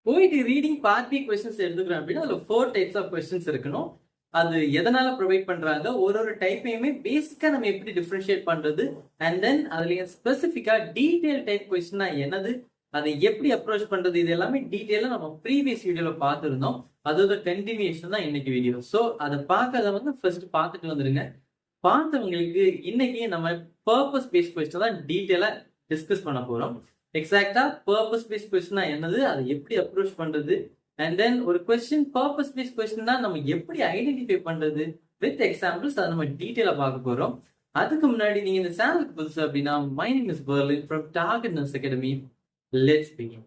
போயிட்டு reading part B questions எடுத்துக்கிறோம் அப்படின்னா அதுல 4 டைப்ஸ் ஆஃப் கொஸ்டின்ஸ் இருக்கணும். அது எதனால ப்ரொவைட் பண்றாங்க, ஒரு டைப்பையுமே பேசிக்கா நம்ம எப்படி டிஃபரன்ஷியேட் பண்றது, அண்ட் தென் அதுல ஸ்பெசிஃபிக்கா டீடைல் டைப் கொஸ்டின்னா என்னது, அதை எப்படி அப்ரோச் பண்றது, இது எல்லாமே டீடைலா நம்ம ப்ரீவியஸ் வீடியோல பார்த்துருந்தோம். அதோட கண்டினியூஷன் தான் இன்னைக்கு வீடியோ. ஸோ அதை பார்க்காதவங்க ஃபர்ஸ்ட் பார்த்துட்டு வந்துருங்க. பார்த்தவங்களுக்கு இன்னைக்கு நம்ம பர்பஸ் பேஸ்ட் கொஸ்டின் தான் டீடைலா டிஸ்கஸ் பண்ண போறோம். எக்ஸாக்டா பர்பஸ் பேஸ்ட் கொஸ்டினா என்னது, அதை எப்படி அப்ரோச் பண்றது, அண்ட் தென் ஒரு கொஸ்டின் பர்பஸ் பேஸ்ட் கொஸ்டின்னா நம்ம எப்படி ஐடென்டிஃபை பண்றது வித் எக்ஸாம்பிள்ஸ், அதை நம்ம டீடைலா பார்க்க போறோம். அதுக்கு முன்னாடி நீங்க இந்த சேனலுக்கு புதுசு அப்படின்னா, my name is Berlin from target nurse academy. Let's begin.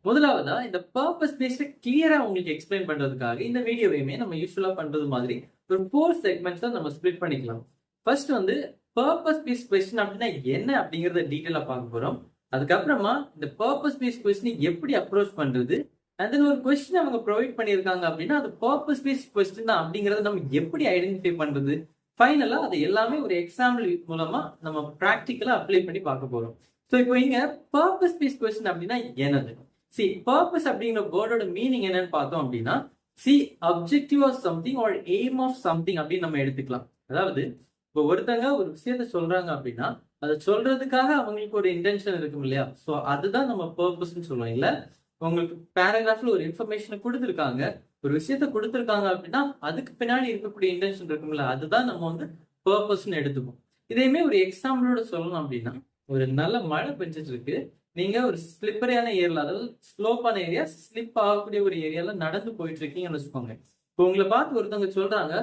முதலாவதா இந்த பர்பஸ் பேஸ்ட் கிளியரா உங்களுக்கு எக்ஸ்பிளைன் பண்றதுக்காக இந்த வீடியோவையுமே நம்ம யூஸ்வலா பண்றது மாதிரி ஒரு 4 செக்மெண்ட்ஸா நம்ம ஸ்பிளிட் பண்ணிக்கலாம். ஃபர்ஸ்ட் வந்து பர்பஸ் பேஸ்ட் கொஸ்டின் அப்படின்னா என்ன அப்படிங்கறத டீடைலா பார்க்க போறோம். அதுக்கப்புறமா இந்த பர்பஸ் பேஸ்ட் கொஸ்டின் எப்படி அப்ரோச் பண்றது, அண்ட் தென் ஒரு கொஸ்டின் அவங்க ப்ரொவைட் பண்ணியிருக்காங்க அப்படின்னா அது பர்பஸ் பேஸ்ட் கொஸ்டின் தான் அப்படிங்கறத நம்ம எப்படி ஐடென்டிஃபை பண்றது, ஃபைனலா அது எல்லாமே ஒரு எக்ஸாம்பிள் மூலமா நம்ம ப்ராக்டிக்கலா அப்ளை பண்ணி பார்க்க போறோம். ஸோ இப்போ இங்க பர்பஸ் பேஸ்ட் கொஸ்டின் அப்படின்னா என்னது, சி பர்பஸ் அப்படிங்கிற வேர்டோட மீனிங் என்னன்னு பார்த்தோம் அப்படின்னா, சி objective of something or aim of something அப்படின்னு நம்ம எடுத்துக்கலாம். அதாவது இப்போ ஒருத்தங்க ஒரு விஷயத்த சொல்றாங்க அப்படின்னா அதை சொல்றதுக்காக அவங்களுக்கு ஒரு இன்டென்ஷன் இருக்கும் இல்லையா, ஸோ அதுதான் நம்ம பர்பஸ்ன்னு சொல்லுவோம். இல்ல உங்களுக்கு பேராகிராஃப்ல ஒரு இன்ஃபர்மேஷனை கொடுத்துருக்காங்க, ஒரு விஷயத்த கொடுத்துருக்காங்க அப்படின்னா அதுக்கு பின்னாடி இருக்கக்கூடிய இன்டென்ஷன் இருக்கும்ல, அதுதான் நம்ம வந்து பர்பஸ்ன்னு எடுத்துப்போம். இதையுமே ஒரு எக்ஸாம்பிளோட சொல்லணும் அப்படின்னா, ஒரு நல்ல மழை பெஞ்சிட்டு இருக்கு, நீங்க ஒரு ஸ்லிப்பரியான ஏரியா, அதாவது ஸ்லோப்பான ஏரியா, ஸ்லிப் ஆகக்கூடிய ஒரு ஏரியால நடந்து போயிட்டு இருக்கீங்கன்னு வச்சுக்கோங்க. இப்போ உங்களை பார்த்து ஒருத்தவங்க சொல்றாங்க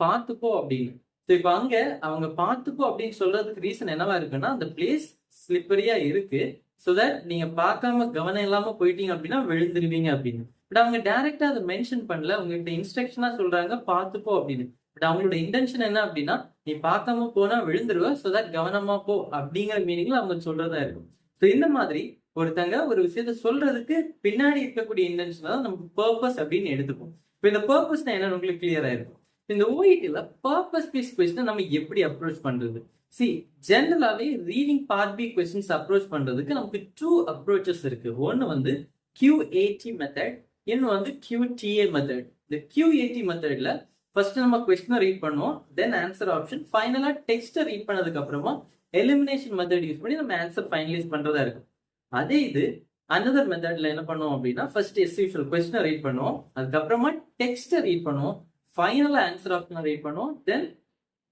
பார்த்துப்போ அப்படின்னு. ஸோ இப்போ அங்க அவங்க பார்த்துப்போ அப்படின்னு சொல்றதுக்கு ரீசன் என்னவா இருக்குன்னா, அந்த பிளேஸ் ஸ்லிப்பரியா இருக்கு, ஸோ தட் நீங்க பார்க்காம கவனம் இல்லாம போயிட்டீங்க அப்படின்னா விழுந்துருவீங்க அப்படின்னு. பட் அவங்க டைரக்டா அதை மென்ஷன் பண்ணல, உங்ககிட்ட இன்ஸ்ட்ரக்ஷனா சொல்றாங்க பார்த்துப்போ அப்படின்னு. பட் அவங்களோட இன்டென்ஷன் என்ன அப்படின்னா, நீ பார்க்காம போனா விழுந்துருவ, ஸோ தட் கவனமா போ அப்படிங்கிற மீனிங்ல அவங்க சொல்றதா இருக்கும். ஸோ இந்த மாதிரி ஒருத்தங்க ஒரு விஷயத்த சொல்றதுக்கு பின்னாடி இருக்கக்கூடிய இன்டென்ஷன் தான் நம்ம பர்பஸ் அப்படின்னு எடுத்துப்போம். இப்போ இந்த பர்பஸ் என்னன்னு உங்களுக்கு கிளியரா இருக்கும். இந்த ஓஐடில பர்பஸ் பேஸ்ட் கொஸ்டின் நம்ம எப்படி அப்ரோச் பண்றது, சி ஜெனரலாவே reading part B questions approach பண்றதுக்கு நமக்கு 2 அப்ரோச்சஸ் இருக்கு. ஒன்னு வந்து QAT மெத்தட், இன்னும் வந்து QTA மெத்தட். இந்த QAT மெத்தட்ல ஃபர்ஸ்ட் நம்ம கொஸ்டினை ரீட் பண்ணுவோம், தென் ஆன்சர் ஆப்ஷன், ஃபைனலா டெக்ஸ்ட்டை ரீட் பண்ணதுக்கு அப்புறமா எலிமினேஷன் மெத்தட் யூஸ் பண்ணி நம்ம ஆன்சர் ஃபைனலைஸ் பண்றதா இருக்கும். அதே இது அனதர் மெத்தட்ல என்ன பண்ணுவோம் அப்படின்னா, ஃபர்ஸ்ட் எஸ் யூஷுவல் கொஸ்டினை ரீட் பண்ணுவோம், அதுக்கப்புறமா டெக்ஸ்ட்டை ரீட் பண்ணுவோம், ஃபைனலா ஆன்சர் ஆப்ஷனை ரீட் பண்ணுவோம், தென்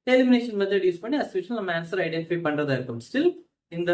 எலிமினேஷன் மெத்தட் யூஸ் பண்ணி அஸ் யூஷுவல் நம்ம ஆன்சர் ஐடென்டிஃபை பண்றதா இருக்கும். ஸ்டில் இந்த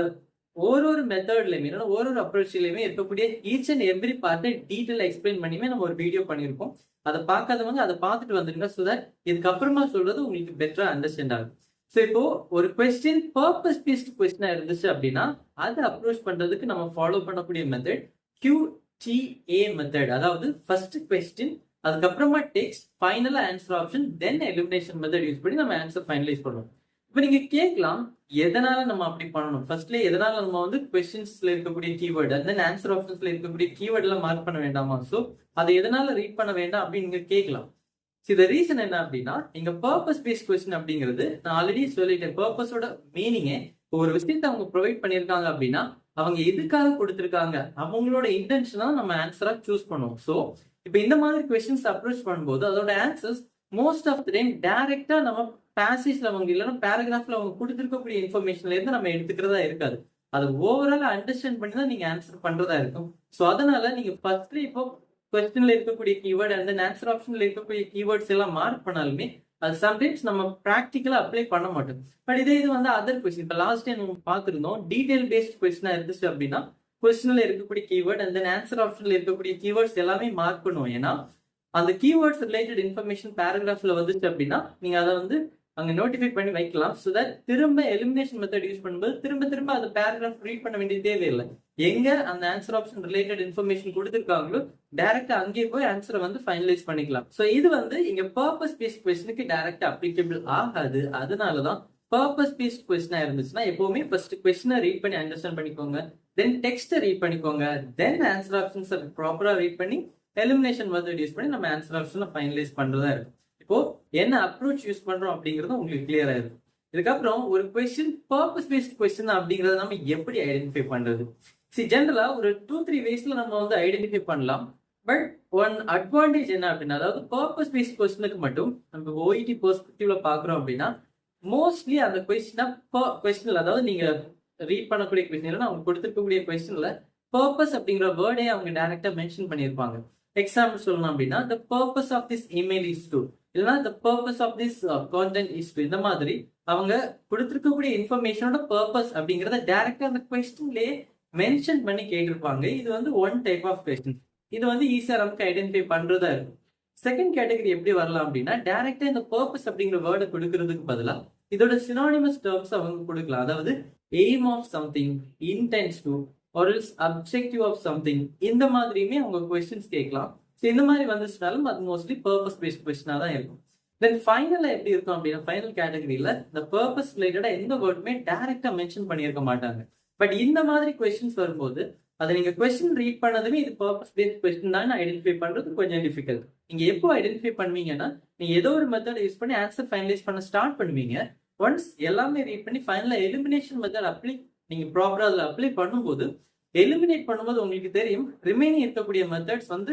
ஒரு மெத்தட்லயுமே ஒரு அப்ரோச்லயுமே இருக்கக்கூடிய ஈச் அண்ட் எவ்ரி பார்ட்டை டீட்டெயில் எக்ஸ்பிளைன் பண்ணியுமே நம்ம ஒரு வீடியோ பண்ணியிருக்கோம். அதை பார்க்காதவங்க அதை பார்த்துட்டு வந்துருங்க, ஸோ தட் இதுக்கப்புறமா சொல்றது உங்களுக்கு பெட்டரா அண்டர்ஸ்டாண்ட் ஆகும். ஸோ இப்போ ஒரு கொஸ்டின் பர்பஸ் பேஸ்ட் கொஸ்டினா இருந்துச்சு அப்படின்னா அதை அப்ரோச் பண்றதுக்கு நம்ம ஃபாலோ பண்ணக்கூடிய மெத்தட் QTA மெத்தட். அதாவது ஃபர்ஸ்ட் கொஸ்டின், அதுக்கப்புறமா டெக்ஸ்ட், ஃபைனலா ஆன்சர் ஆப்ஷன், தென் எலிமினேஷன் மெத்தட் யூஸ் பண்ணி நம்ம ஆன்சர் ஃபைனலைஸ் பண்ணுவோம். இப்போ நீங்க கேட்கலாம் எதனால நம்ம அப்படி பண்ணணும், ஃபர்ஸ்ட்ல எதனால நம்ம வந்து கொஸ்டின்ஸ்ல இருக்கக்கூடிய கீவேர்டு அண்ட் தென் ஆன்சர் ஆப்ஷன்ஸ்ல இருக்கக்கூடிய கீவேர்ட் எல்லாம் மார்க் பண்ண வேண்டாமா, ஸோ அதை எதனால ரீட் பண்ண வேண்டாம் அப்படின்னு நீங்க கேட்கலாம். இந்த ரீசன் என்ன அப்படின்னா, இங்க பர்பஸ் பேஸ்ட் கொஸ்டின் அப்படிங்கிறது நான் ஆல்ரெடி சொல்லிட்டேன். பர்பஸோட மீனிங்கே ஒரு விஷயத்தை அவங்க ப்ரொவைட் பண்ணியிருக்காங்க அப்படின்னா அவங்க எதுக்காக கொடுத்துருக்காங்க, அவங்களோட இன்டென்ஷனா நம்ம ஆன்சரா சூஸ் பண்ணுவோம். ஸோ இப்போ இந்த மாதிரி கொஸ்டின்ஸ் அப்ரோச் பண்ணும்போது அதோட answers most of the time டைரக்டா நம்ம பேசேஜ்ல அவங்க இல்லைன்னா பேராகிராஃப்ல அவங்க கொடுத்துருக்கக்கூடிய இன்ஃபர்மேஷன்ல இருந்து நம்ம எடுத்துக்கிறதா இருக்காது. அதை ஓவரால் அண்டர்ஸ்டாண்ட் பண்ணி தான் நீங்க ஆன்சர் பண்றதா இருக்கும். ஸோ அதனால நீங்க ஃபர்ஸ்ட்ல இப்போ கொஸ்டின்ல இருக்கக்கூடிய கீவேர்டு அண்ட் தென் ஆன்சர் ஆப்ஷன்ல இருக்கக்கூடிய கீவேர்ட்ஸ் எல்லாம் மார்க் பண்ணாலுமே அது சம்டைம்ஸ் நம்ம ப்ராக்டிக்கலா அப்ளை பண்ண மாட்டோம். பட் இதே இது வந்து அதர் கொஸ்டின், இப்போ லாஸ்ட் டைம் நம்ம பார்த்துருந்தோம், டீடைல் பேஸ்ட் கொஸ்டினா இருந்துச்சு அப்படின்னா கொஸ்டின்ல இருக்கக்கூடிய கீவேர்ட் அண்ட் தென் ஆன்சர் ஆப்ஷன்ல இருக்கக்கூடிய கீவேர்ட்ஸ் எல்லாமே மார்க் பண்ணுவோம். ஏன்னா அந்த கீவேர்ட்ஸ் ரிலேட்டட் இன்ஃபர்மேஷன் பேராகிராஃப்ல வந்துச்சு அப்படின்னா நீங்க அதை வந்து அங்க நோட்டிஃபை பண்ணி வைக்கலாம். ஸோ தட் திரும்ப எலிமினேஷன் மெத்தட் யூஸ் பண்ணும்போது திரும்ப அந்த பேராகிராஃப் ரீட் பண்ண வேண்டிய தேவையில்லை. எங்க அந்த ஆன்சர் ஆப்ஷன் ரிலேட்டட் இன்ஃபர்மேஷன் கொடுத்துருக்காங்களோ டைரக்டா அங்கேயே போய் ஆன்சரை வந்து ஃபைனலைஸ் பண்ணிக்கலாம். ஸோ இது வந்து இங்க பர்பஸ் பேஸ்ட் கொஸ்டினுக்கு டைரக்டா அப்ளிகபிள் ஆகாது. அதனாலதான் பர்பஸ் பேஸ்ட் கொஸ்டினா இருந்துச்சுன்னா எப்பவுமே ஃபர்ஸ்ட் கொஸ்டினை ரீட் பண்ணி அண்டர்ஸ்டாண்ட் பண்ணிக்கோங்க, தென் டெக்ஸ்ட்டை ரீட் பண்ணிக்கோங்க, தென் ஆன்சர் ஆப்ஷன்ஸ் ப்ராப்பரா ரீட் பண்ணி எலிமினேஷன் மெத்தட் யூஸ் பண்ணி நம்ம ஆன்சர் ஆப்ஷனை ஃபைனலைஸ் பண்றதா இருக்கும். இப்போ என்ன அப்ரோச் யூஸ் பண்றோம் அப்படிங்கறது உங்களுக்கு கிளியரா இருக்கும். இதுக்கப்புறம் ஒரு கொஸ்டின் பர்பஸ் பேஸ்ட் கொஸ்டின் அப்படிங்கறத நம்ம எப்படி ஐடென்டிஃபை பண்றது, ஜெனரலா ஒரு 2-3 வேஸ்ல நம்ம வந்து ஐடென்டிஃபை பண்ணலாம். பட் ஒன் அட்வான்டேஜ் என்ன அப்படின்னா, அதாவது பர்பஸ் பேஸ்ட் கொஸ்டினுக்கு மட்டும் நம்ம ஓஇடி பெர்ஸ்பெக்டிவ்ல பாக்குறோம் அப்படின்னா, மோஸ்ட்லி அந்த கொஸ்டின்ல அதாவது நீங்க ரீட் பண்ணக்கூடிய கொஸ்டின்ல அவங்க கொடுத்துருக்கக்கூடிய கொஸ்டின்ல பர்பஸ் அப்படிங்கிற வேர்டே அவங்க டைரக்டா மென்ஷன் பண்ணியிருப்பாங்க. எக்ஸாம்பிள் சொல்லணும் அப்படின்னா, the purpose of this email is to, இல்லைன்னா the purpose of this content is to, இந்த மாதிரி அவங்க கொடுத்துருக்கக்கூடிய இன்ஃபர்மேஷனோட பர்பஸ் அப்படிங்கறத டைரக்டா அந்த கொஸ்டின்லயே மென்ஷன் பண்ணி கேட்டிருப்பாங்க. இது வந்து ஒன் டைப் ஆஃப் கொஸ்டின். இது வந்து ஈஸியா நமக்கு ஐடென்டிஃபை பண்றதா இருக்கும். செகண்ட் கேட்டகரி எப்படி வரலாம் அப்படின்னா, டைரக்டா இந்த பர்பஸ் அப்படிங்கிற வேர்டை கொடுக்கறதுக்கு பதிலா இதோட சினானிமஸ் டேர்ம்ஸ் அவங்க கொடுக்கலாம். அதாவது aim of something, intends to, or else objective of something, இந்த மாதிரியுமே அவங்க கொஸ்டின்ஸ் கேட்கலாம். ஸோ இந்த மாதிரி வந்துச்சுனாலும் அது மோஸ்ட்லி பர்பஸ் பேஸ்ட் கொஸ்டினா தான் இருக்கும். தென் ஃபைனலா எப்படி இருக்கும் அப்படின்னா, ஃபைனல் கேட்டகரியில இந்த பர்பஸ் ரிலேட்டடா எந்த வேர்டுமே டைரக்டா மென்ஷன் பண்ணியிருக்க மாட்டாங்க. பட் இந்த மாதிரி கொஸ்டின்ஸ் வரும்போது அதை நீங்க கொஸ்டின் ரீட் பண்ணதுமே இது பர்பஸ் பேஸ்ட் கொஸ்டின் தான் ஐடென்டிஃபை பண்றது கொஞ்சம் டிஃபிகல்ட். நீங்க எப்போ ஐடென்டிஃபை பண்ணுவீங்கன்னா, நீங்க ஏதோ ஒரு மெத்தட் யூஸ் பண்ணி ஆன்சர் ஃபைனலைஸ் பண்ண ஸ்டார்ட் பண்ணுவீங்க. ஒன்ஸ் எல்லாமே ரீட் பண்ணி ஃபைனலா எலிமினேஷன் மெத்தட் நீங்க ப்ராப்பரா அதில் அப்ளை பண்ணும்போது, எலிமினேட் பண்ணும்போது உங்களுக்கு தெரியும் ரிமைனிங் இருக்கக்கூடிய மெத்தட்ஸ் வந்து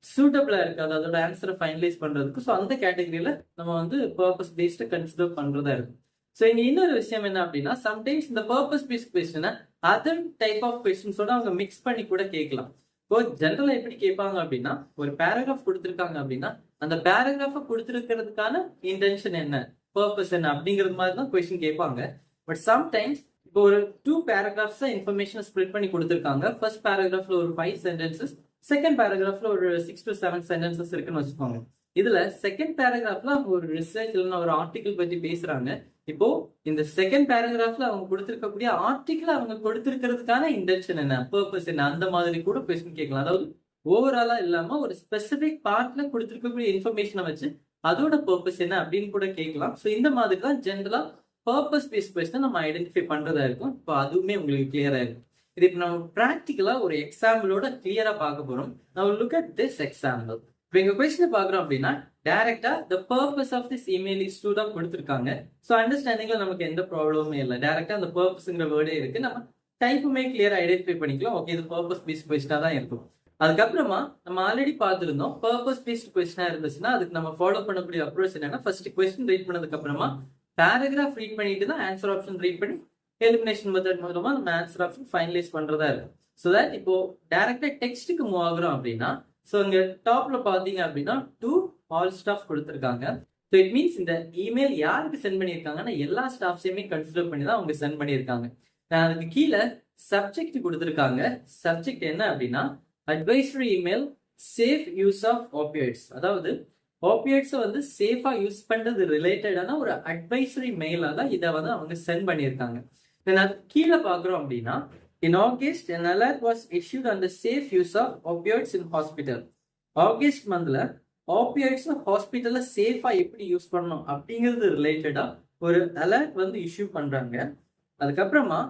சூட்டபிளா இருக்காது அதோட ஆன்சரை ஃபைனலைஸ் பண்றதுக்கு. ஸோ அந்த கேட்டகரியில நம்ம வந்து பர்பஸ் பேஸ்ட் கன்சிடர் பண்றதா இருக்கும். ஸோ இங்க இன்னொரு விஷயம் என்ன அப்படின்னா, சம்டைம்ஸ் இந்த பர்பஸ் பேஸ்ட் கொஸ்டினை அதர் டைப் ஆஃப் கொஸ்டின்ஸோட அவங்க மிக்ஸ் பண்ணி கூட கேட்கலாம். இப்போ ஜென்ரலா எப்படி கேட்பாங்க அப்படின்னா, ஒரு பேராகிராஃப் கொடுத்துருக்காங்க அப்படின்னா அந்த பேராகிராஃபை கொடுத்துருக்கிறதுக்கான இன்டென்ஷன் என்ன, பர்பஸ் என்ன அப்படிங்கிறது மாதிரி தான் கொஸ்டின் கேட்பாங்க. பட் சம்டைம்ஸ் இப்போ ஒரு 2 பேராகிராஃப்ஸ் இன்ஃபர்மேஷனை ஸ்ப்ளிட் பண்ணி கொடுத்துருக்காங்க. ஃபர்ஸ்ட் பேராகிராஃப்ல ஒரு 5 சென்டென்சஸ், செகண்ட் பேராகிராஃப்ல ஒரு 6 to 7 சென்டென்சஸ் இருக்குன்னு வச்சுக்கோங்க. இதுல செகண்ட் பேராகிராஃப்ல அவங்க ஒரு ரிசர்ச் இல்லைன்னா ஒரு ஆர்டிகல் பத்தி பேசுறாங்க. இப்போ இந்த செகண்ட் பேராகிராஃப்ல அவங்க கொடுத்திருக்கக்கூடிய ஆர்டிகிள் அவங்க கொடுத்திருக்கிறதுக்கான இன்டென்ஷன் என்ன, பர்பஸ் என்ன, அந்த மாதிரி கூட கொஸ்டின் கேட்கலாம். அதாவது ஓவராலா இல்லாம ஒரு ஸ்பெசிபிக் பார்ட்ல கொடுத்திருக்கக்கூடிய இன்ஃபர்மேஷனை வச்சு அதோட பர்பஸ் என்ன அப்படின்னு கூட கேட்கலாம். ஸோ இந்த மாதிரி தான் ஜென்ரலா பர்பஸ் பேஸ்ட் கொஸ்டின் நம்ம ஐடென்டிஃபை பண்றதா இருக்கும். இப்போ அதுவுமே உங்களுக்கு கிளியரா இருக்கும். இது இப்போ நம்ம ப்ராக்டிக்கலா ஒரு எக்ஸாம்பிளோட கிளியரா பார்க்க போறோம். Now look at this example. இப்போ எங்க கொஸ்டினை பாக்குறோம் அப்படின்னா, டைரக்டா the purpose of this email is to தான் கொடுத்துருக்காங்க. ஸோ அண்டர்ஸ்டாண்டிங்ல நமக்கு எந்த ப்ராப்ளமுமே இல்லை. டைரக்டா அந்த பர்பஸ்ங்கிற வேர்டே இருக்கு. நம்ம டைப்புமே கிளியரா ஐடென்டிஃபை பண்ணிக்கலாம். ஓகே, இது பர்பஸ் பேஸ்ட் கொஸ்டினா தான் இருக்கும். அதுக்கப்புறமா நம்ம ஆல்ரெடி பார்த்துருந்தோம், பர்பஸ் பேஸ்ட் கொஸ்டினா இருந்துச்சுன்னா அதுக்கு நம்ம ஃபாலோ பண்ணக்கூடிய அப்ரோச் என்னன்னா, ஃபர்ஸ்ட் கொஸ்டின் ரீட் பண்ணதுக்கு அப்புறமா பேராகிராஃப் ரீட் பண்ணிட்டு தான் ஆன்சர் ஆப்ஷன் ரீட் பண்ணி எலிமினேஷன் மெத்தட் மூலமா நம்ம ஆன்சர் ஆப்ஷன் ஃபைனலைஸ் பண்றதா இருக்கும். ஸோ தட் இப்போ டைரக்டா டெக்ஸ்ட்டுக்கு மூவ் ஆகுறோம் அப்படின்னா, ஸோ இங்க டாப்ல பாத்தீங்க அப்படின்னா டு ஆல் ஸ்டாஃப் கொடுத்துருக்காங்க. ஸோ இட் மீன்ஸ் இந்த இமெயில் யாருக்கு சென்ட் பண்ணியிருக்காங்கன்னா எல்லா ஸ்டாஃப்ஸையுமே கன்சிடர் பண்ணி தான் அவங்க சென்ட் பண்ணியிருக்காங்க. அதுக்கு கீழே சப்ஜெக்ட் கொடுத்துருக்காங்க. சப்ஜெக்ட் என்ன அப்படின்னா, advisory email safe use of opioids, அதாவது ஆப்பியாய்ட்ஸை வந்து சேஃபா யூஸ் பண்றது ரிலேட்டடான ஒரு அட்வைசரி மெயிலா தான் இதை வந்து அவங்க சென்ட் பண்ணியிருக்காங்க. அது கீழே பாக்குறோம் அப்படின்னா, in August an alert was issued on the safe use of opioids in hospital. August மந்த்ல ஆப்பியாய்ட்ஸ் ஹாஸ்பிட்டல்ல சேஃபா எப்படி யூஸ் பண்ணணும் அப்படிங்கிறது ரிலேட்டடா ஒரு அலர்ட் வந்து இஷ்யூ பண்றாங்க. அதுக்கப்புறமா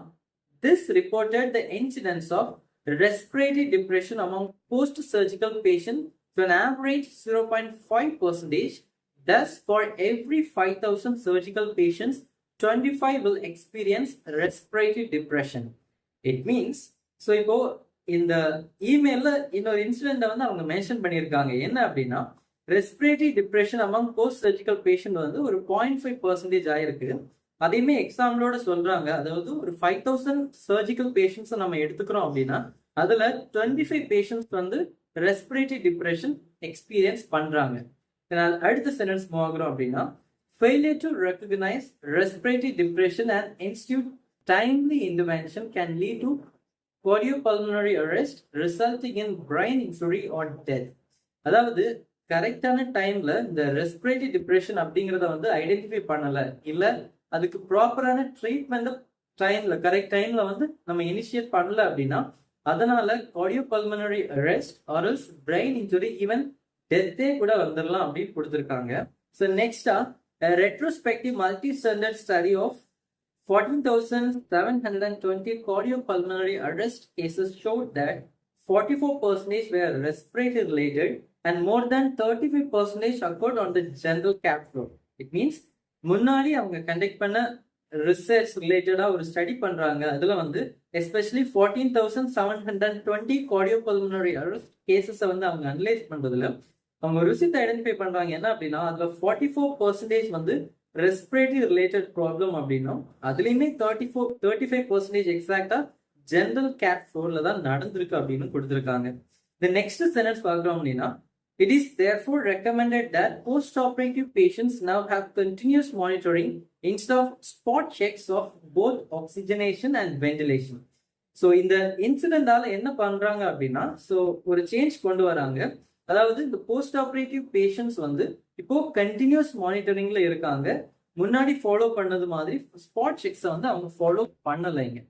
this reported the incidence of respiratory depression among post-surgical patients to an average 0.5%. Thus, for every 5,000 surgical patients, 25 will experience respiratory depression. It means, so இப்போ இந்த இமெயில்ல இன்னொரு இன்சிடென்ட் வந்து அவங்க மென்ஷன் பண்ணியிருக்காங்க. என்ன அப்படின்னா, respiratory depression among post surgical patient வந்து ஒரு 0.5% ஆயிருக்கு. அதையுமே எக்ஸாம்பிளோட சொல்றாங்க. அதாவது ஒரு 5,000 சர்ஜிக்கல் பேஷண்ட்ஸ் நம்ம எடுத்துக்கிறோம் அப்படின்னா அதுல 25 பேஷண்ட்ஸ் வந்து ரெஸ்பிரேட்டரி டிப்ரெஷன் எக்ஸ்பீரியன்ஸ் பண்றாங்க. அடுத்த சென்டென்ஸ் ஆகுறோம் அப்படின்னா, failure to recognize respiratory depression and institute timely intervention can lead to cardiopulmonary arrest resulting in brain injury or death. அதாவது கரெக்டான டைம்ல இந்த ரெஸ்பிரேட்டரி டிப்ரெஷன் அப்படிங்கறத வந்து ஐடென்டிஃபை பண்ணல, இல்ல அதுக்கு ப்ராப்பரான ட்ரீட்மெண்ட் டைம்ல கரெக்ட் டைம்ல வந்து நம்ம இனிஷியேட் பண்ணல அப்படின்னா அதனால cardiopulmonary arrest or else brain injury, even டெத்தே கூட வந்துடலாம் அப்படின்னு கொடுத்துருக்காங்க. ஸோ நெக்ஸ்டா a retrospective multi-centered study of 14,720 cardiopulmonary arrest cases showed that 44% were respiratory related and more than 35% occurred on the general cap floor. It means முன்னாடி அவங்க conduct பண்ண research ரிலேட்டடா ஒரு ஸ்டடி பண்றாங்க. அதுல வந்து எஸ்பெஷலி 14,720 கார்டியோபல்மனரி அரெஸ்ட் கேசஸை வந்து அவங்க அனலைஸ் பண்றதுல அவங்க ஒரு விஷயத்தை ஐடென்டிஃபை பண்றாங்க. என்ன அப்படின்னா அதுல 44% வந்து ரெஸ்பிரேட்டரி ரிலேட்டட் ப்ராப்ளம் அப்படின்னும், அதுலயுமே 35% எக்ஸாக்டா ஜெனரல் கேட் ஃப்ளோர்ல தான் நடந்திருக்கு அப்படின்னு கொடுத்திருக்காங்க. இந்த நெக்ஸ்ட் சென்டென்ஸ் பார்க்கிறோம் அப்படின்னா, it is therefore recommended that post-operative patients now have continuous monitoring instead of spot checks of both oxygenation and ventilation. So இந்த இன்சிடென்டால என்ன பண்றாங்க அப்படின்னா, ஸோ ஒரு சேஞ்ச் கொண்டு வராங்க. அதாவது இந்த போஸ்ட் ஆப்ரேட்டிவ் பேஷண்ட்ஸ் வந்து இப்போ கண்டினியூஸ் மானிட்டரிங்ல இருக்காங்க. முன்னாடி ஃபாலோ பண்ணது மாதிரி ஸ்பாட் செக்ஸை வந்து அவங்க ஃபாலோ பண்ணலைங்க.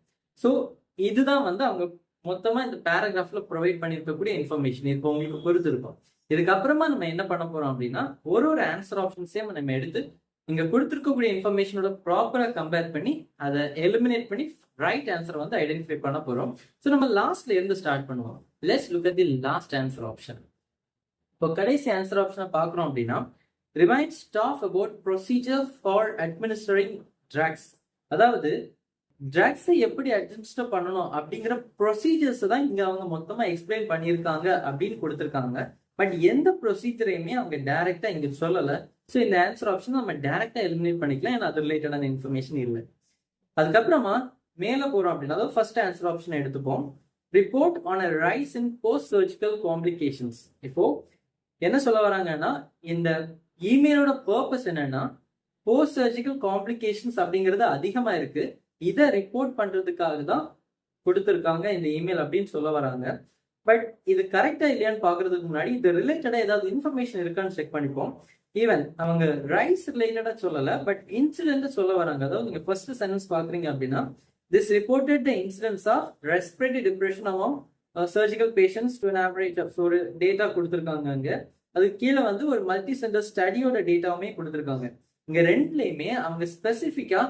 ஸோ இதுதான் வந்து அவங்க மொத்தமா இந்த பேராகிராஃப்ல ப்ரொவைட் பண்ணியிருக்கக்கூடிய இன்ஃபர்மேஷன். இப்போ உங்களுக்கு பொறுத்து இருக்கும். இதுக்கப்புறமா நம்ம என்ன பண்ண போறோம் அப்படின்னா, ஒரு ஆன்சர் ஆப்ஷன்ஸையும் நம்ம எடுத்து இங்க கொடுத்துருக்கக்கூடிய இன்ஃபர்மேஷனோட ப்ராப்பரா கம்பேர் பண்ணி அதை எலிமினேட் பண்ணி ரைட் ஆன்சர் வந்து ஐடென்டிஃபை பண்ண போறோம். ஸோ நம்ம லாஸ்ட்ல இருந்து ஸ்டார்ட் பண்ணுவோம். Let's look at the last answer option. இப்போ கடைசி ஆன்சர் ஆப்ஷனை பார்க்குறோம் அப்படின்னா, remind staff about procedure for administering drugs. அதாவது ட்ரக்ஸை எப்படி அட்மினிஸ்டர் பண்ணணும் அப்படிங்கிற ப்ரொசீஜர்ஸ் தான் இங்க அவங்க மொத்தமா எக்ஸ்பிளைன் பண்ணியிருக்காங்க அப்படின்னு கொடுத்துருக்காங்க. பட் எந்த ப்ரொசீஜரையுமே அவங்க டைரக்டா இங்க சொல்லல. ஸோ இந்த ஆன்சர் ஆப்ஷன் நம்ம டைரக்டா எலிமினேட் பண்ணிக்கலாம், ஏன்னா அது ரிலேட்டடான இன்ஃபர்மேஷன் இல்லை. அதுக்கப்புறமா மேல போறோம் அப்படின்னா, அதாவது ஃபர்ஸ்ட் ஆன்சர் ஆப்ஷன் எடுத்துப்போம். Report on a rice in post surgical complications. இப்போ என்ன சொல்ல வராங்கன்னா, இந்த இமெயிலோட பர்பஸ் என்னன்னா, போஸ்ட் சர்ஜிக்கல் காம்ப்ளிகேஷன்ஸ் அப்படிங்கிறது அதிகமா இருக்கு, இதை ரிப்போர்ட் பண்றதுக்காக தான் கொடுத்துருக்காங்க இந்த இமெயில் அப்படின்னு சொல்ல வராங்க. பட் இது கரெக்டா இல்லையான்னு பாக்குறதுக்கு முன்னாடி இது ரிலேட்டடா ஏதாவது இன்ஃபர்மேஷன் இருக்கான்னு செக் பண்ணிப்போம். ஈவன் அவங்க ரைஸ் ரிலேட்டடா சொல்லல, பட் இன்சிடென்ட் சொல்ல வராங்க. அதாவது நீங்க ஃபர்ஸ்ட் சென்டென்ஸ் பாக்குறீங்க அப்படின்னா, this reported the incidence of respiratory depression among surgical patients to an average of ஒரு டேட்டா கொடுத்துருக்காங்க. அங்க அது கீழே வந்து ஒரு மல்டி சென்டர் ஸ்டடியோட டேட்டாவுமே கொடுத்துருக்காங்க. இங்க ரெண்டுலயுமே அவங்க ஸ்பெசிபிக்கா,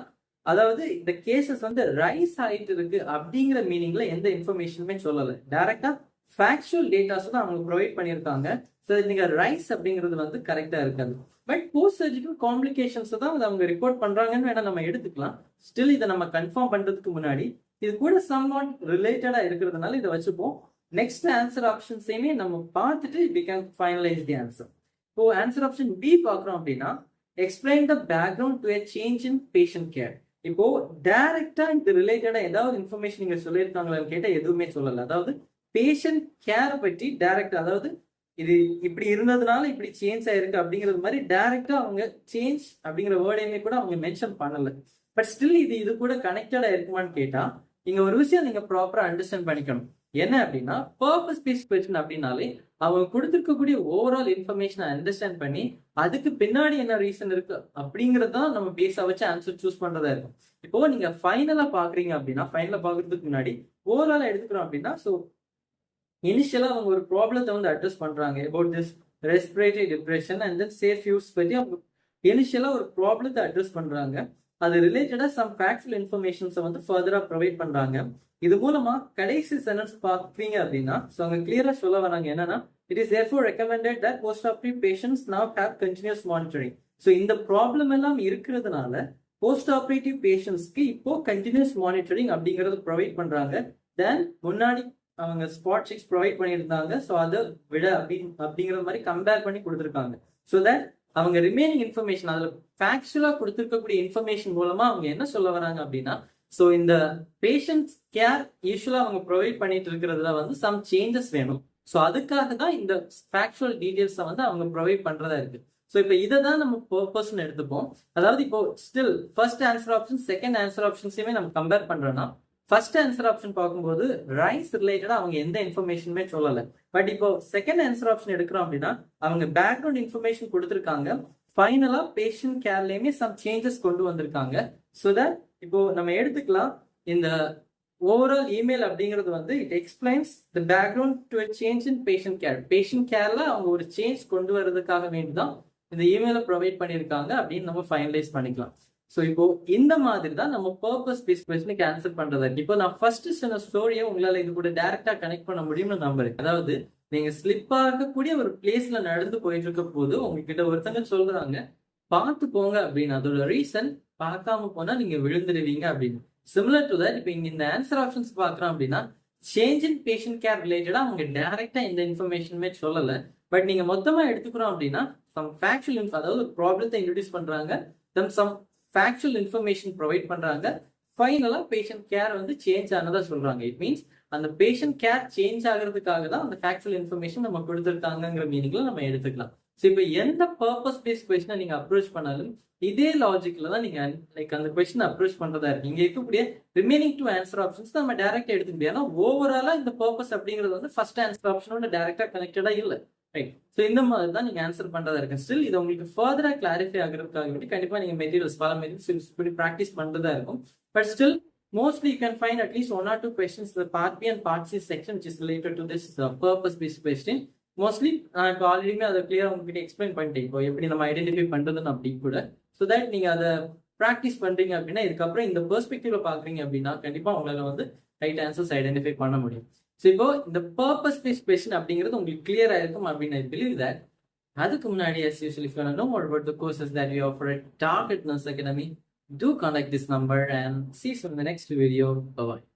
அதாவது இந்த கேசஸ் வந்து ரைஸ் ஆயிட்டு இருக்கு அப்படிங்கிற மீனிங்ல எந்த இன்ஃபர்மேஷனுமே சொல்லல. டைரக்டா ஃபேக்சுவல் டேட்டாஸ் தான் அவங்க ப்ரொவைட் பண்ணியிருக்காங்க. ஸோ நீங்க ரைஸ் அப்படிங்கிறது வந்து கரெக்டா இருக்காது. பட் போஸ்ட் சர்ஜிக்கல் காம்ப்ளிகேஷன்ஸ் தான் அவங்க ரிப்போர்ட் பண்றாங்கன்னு வேணா நம்ம எடுத்துக்கலாம். ஸ்டில் இதை நம்ம கன்ஃபார்ம் பண்றதுக்கு முன்னாடி இது கூட சம் நாட் ரிலேட்டடா இருக்கிறதுனால இதை வச்சுப்போம். நெக்ஸ்ட் ஆன்சர் ஆப்ஷன்ஸையுமே நம்ம பார்த்துட்டு we can finalize the answer. இப்போ ஆன்சர் ஆப்ஷன் பி பார்க்குறோம் அப்படின்னா, explain the background to a change in patient care. இப்போ டைரக்டா இது ரிலேட்டடா ஏதாவது இன்ஃபர்மேஷன் நீங்க சொல்லியிருக்காங்களான்னு கேட்டா எதுவுமே சொல்லல. அதாவது பேஷண்ட் கேரை பற்றி டைரக்டா, அதாவது இது இப்படி இருந்ததுனால இப்படி சேஞ்ச் ஆயிருக்கு அப்படிங்கிறது மாதிரி டைரக்டா அவங்க சேஞ்ச் அப்படிங்கிற வேர்டையுமே கூட அவங்க மென்ஷன் பண்ணல. பட் ஸ்டில் இது கூட கனெக்டடா இருக்குமான்னு கேட்டா, இங்க ஒரு விஷயம் நீங்க ப்ராப்பரா அண்டர்ஸ்டாண்ட் பண்ணிக்கணும். என்ன அப்படின்னா, பர்பஸ் பேஸ்ட் கொஸ்டின் அப்படின்னாலே அவங்க கொடுத்துருக்கக்கூடிய ஓவரால் இன்ஃபர்மேஷனை அண்டர்ஸ்டாண்ட் பண்ணி அதுக்கு பின்னாடி என்ன ரீசன் இருக்கு அப்படிங்கறதான் நம்ம பேஸா வச்சு ஆன்சர் சூஸ் பண்றதா இருக்கும். இப்போ நீங்க ஃபைனலா பாக்குறீங்க அப்படின்னா, ஃபைனலா பாக்குறதுக்கு முன்னாடி ஓவராலா எடுத்துக்கிறோம் அப்படின்னா, ஸோ இனிஷியலா அவங்க ஒரு ப்ராப்ளத்தை வந்து அட்ரஸ் பண்றாங்க about this respiratory depression and then safe use பத்தி அவங்க இனிஷியலா ஒரு ப்ராப்ளத்தை அட்ரஸ் பண்றாங்க. அது ரிலேட்டடா சம் ஃபேக்சுவல் இன்ஃபர்மேஷன்ஸை வந்து ஃபர்தரா ப்ரொவைட் பண்றாங்க. இது மூலமா கடைசி சென்டென்ஸ் பார்த்தீங்க அப்படின்னா, ஸோ அவங்க கிளியரா சொல்ல வராங்க என்னன்னா, it is therefore recommended that post-operative patients now have continuous monitoring. So இந்த ப்ராப்ளம் எல்லாம் இருக்கிறதுனால போஸ்ட் ஆப்ரேட்டிவ் பேஷண்ட்ஸ்க்கு இப்போ கண்டினியூஸ் மானிட்டரிங் அப்படிங்கறது ப்ரொவைட் பண்றாங்க. தென் முன்னாடி அவங்க ஸ்பாட் செக்ஸ் ப்ரொவைட் பண்ணியிருந்தாங்க. ஸோ அதை விட அப்படிங்கிற மாதிரி கம்பேர் பண்ணி கொடுத்துருக்காங்க. ஸோ தட் அவங்க ரிமைனிங் இன்ஃபர்மேஷன், அதில் ஃபேக்சுவலா கொடுத்துருக்கக்கூடிய இன்ஃபர்மேஷன் மூலமா அவங்க என்ன சொல்ல வராங்க அப்படின்னா, ஸோ இந்த பேஷண்ட் கேர் யூஸ்வலா அவங்க ப்ரொவைட் பண்ணிட்டு இருக்கிறதுல வந்து சம் சேஞ்சஸ் வேணும். ஸோ அதுக்காக தான் இந்த ஃபேக்சுவல் டீடைல்ஸை வந்து அவங்க ப்ரொவைட் பண்றதா இருக்கு. ஸோ இப்போ இதை தான் நம்ம பர்பஸ்ன்னு எடுத்துப்போம். அதாவது இப்போ still first answer option second answer ஆப்ஷன்ஸையுமே நம்ம கம்பேர் பண்றோம்னா, ஃபர்ஸ்ட் ஆன்சர் ஆப்ஷன் பார்க்கும்போது ரைஸ் ரிலேட்டடா அவங்க எந்த இன்ஃபர்மேஷனுமே சொல்லல. பட் இப்போ செகண்ட் ஆன்சர் ஆப்ஷன் எடுக்கிறோம் அப்படின்னா, அவங்க பேக்ரவுண்ட் இன்ஃபர்மேஷன் கொடுத்துருக்காங்க. ஃபைனலா பேஷண்ட் கேர்லயுமே சம் சேஞ்சஸ் கொண்டு வந்திருக்காங்க. ஸோ தட் இப்போ நம்ம எடுத்துக்கலாம், இந்த ஓவரால் இமெயில் அப்படிங்கிறது வந்து it explains the background to a change in patient care. Patient கேர்ல அவங்க ஒரு சேஞ்ச் கொண்டு வர்றதுக்காக வேண்டிதான் இந்த இமெயிலை ப்ரொவைட் பண்ணியிருக்காங்க அப்படின்னு நம்ம ஃபைனலைஸ் பண்ணிக்கலாம். ஸோ இப்போ இந்த மாதிரி தான் நம்ம பர்பஸ் பேஸ்ட் கொஸ்டினுக்கு ஆன்சர் பண்றதா இருக்கு. இப்போ நான் ஃபர்ஸ்ட் சொன்ன ஸ்டோரியை உங்களால இது கூட டைரக்டா கனெக்ட் பண்ண முடியும்னு நம்புறேன். அதாவது நீங்க ஸ்லிப் ஆகக்கூடிய ஒரு பிளேஸ்ல நடந்து போயிட்டு இருக்க போது உங்ககிட்ட ஒருத்தங்க சொல்றாங்க பார்த்து போங்க அப்படின்னு. அதோட ரீசன் பார்க்காம போனா நீங்க விழுந்துடுவீங்க அப்படின்னு. சிமிலர் டு தட், இப்போ இங்க இந்த ஆன்சர் ஆப்ஷன்ஸ் பாக்குறோம் அப்படின்னா சேஞ்ச் இன் பேஷண்ட் கேர் ரிலேட்டடா அவங்க டைரக்டா இந்த இன்ஃபர்மேஷனுமே சொல்லல. பட் நீங்க மொத்தமா எடுத்துக்கிறோம் அப்படின்னா சம் ஃபேக்சுவல் அதாவது ஒரு ப்ராப்ளத்தை இன்ட்ரடியூஸ் பண்றாங்க, then some factual information provide பண்றாங்க, ஃபைனலா பேஷண்ட் கேர் வந்து சேஞ்ச் ஆனதா சொல்றாங்க. இட் மீன்ஸ் அந்த பேஷண்ட் கேர் சேஞ்ச் ஆகிறதுக்காக தான் அந்த ஃபேக்சுவல் இன்ஃபர்மேஷன் நம்ம கொடுத்துருக்காங்கிற மீனிங்ல நம்ம எடுத்துக்கலாம். ஸோ இப்போ எந்த பர்பஸ் பேஸ்ட் கொஸ்டினை நீங்க அப்ரோச் பண்ணாலும் இதே லாஜிக்ல தான் நீங்க லைக் அந்த கொஸ்டின் அப்ரோச் பண்றதா இருக்கு. இங்க இருக்கக்கூடிய ரிமைனிங் 2 ஆன்சர் ஆப்ஷன்ஸ் நம்ம டைரக்டா எடுத்துக்க முடியாது. ஏன்னா ஓவராலா இந்த பர்பஸ் அப்படிங்கிறது வந்து ஃபர்ஸ்ட் ஆன்சர் ஆப்ஷனோட டைரக்டா கனெக்டடா இல்லை. ரைட். ஸோ இந்த மாதிரி தான் நீங்க ஆன்சர் பண்றதா இருக்கு. ஸ்டில் இது உங்களுக்கு ஃபர்தரா கிளாரிஃபை ஆகிறதுக்காக வேண்டி கண்டிப்பா நீங்க மெட்டீரியல்ஸ் பல மெட்டீரியல்ஸ் இப்படி ப்ராக்டிஸ் பண்றதா இருக்கும். But still, mostly you can find at least 1 or 2 questions in the part B and part C section which is related to this purpose-based question. Mostly, நான் இப்போ ஆல்ரெடி அதை கிளியரா உங்ககிட்ட எக்ஸ்பிளைன் பண்ணிட்டேன். இப்போ எப்படி நம்ம ஐடென்டிஃபை பண்றதுன்னு அப்படி கூட. ஸோ தட் நீங்க அதை ப்ராக்டிஸ் பண்றீங்க அப்படின்னா இதுக்கப்புறம் இந்த பெர்ஸ்பெக்டிவ்ல பாக்குறீங்க அப்படின்னா கண்டிப்பா உங்களால வந்து ரைட் ஆன்சர்ஸ் ஐடென்டிஃபை பண்ண முடியும். ஸோ இப்போ இந்த purpose-based question அப்படிங்கிறது உங்களுக்கு கிளியரா இருக்கும் அப்படின்னு I believe that. அதுக்கு முன்னாடி as usual, if you want to know more about the courses that we offer at Target Nurse Academy, do contact this number and see you in the next video. Bye bye.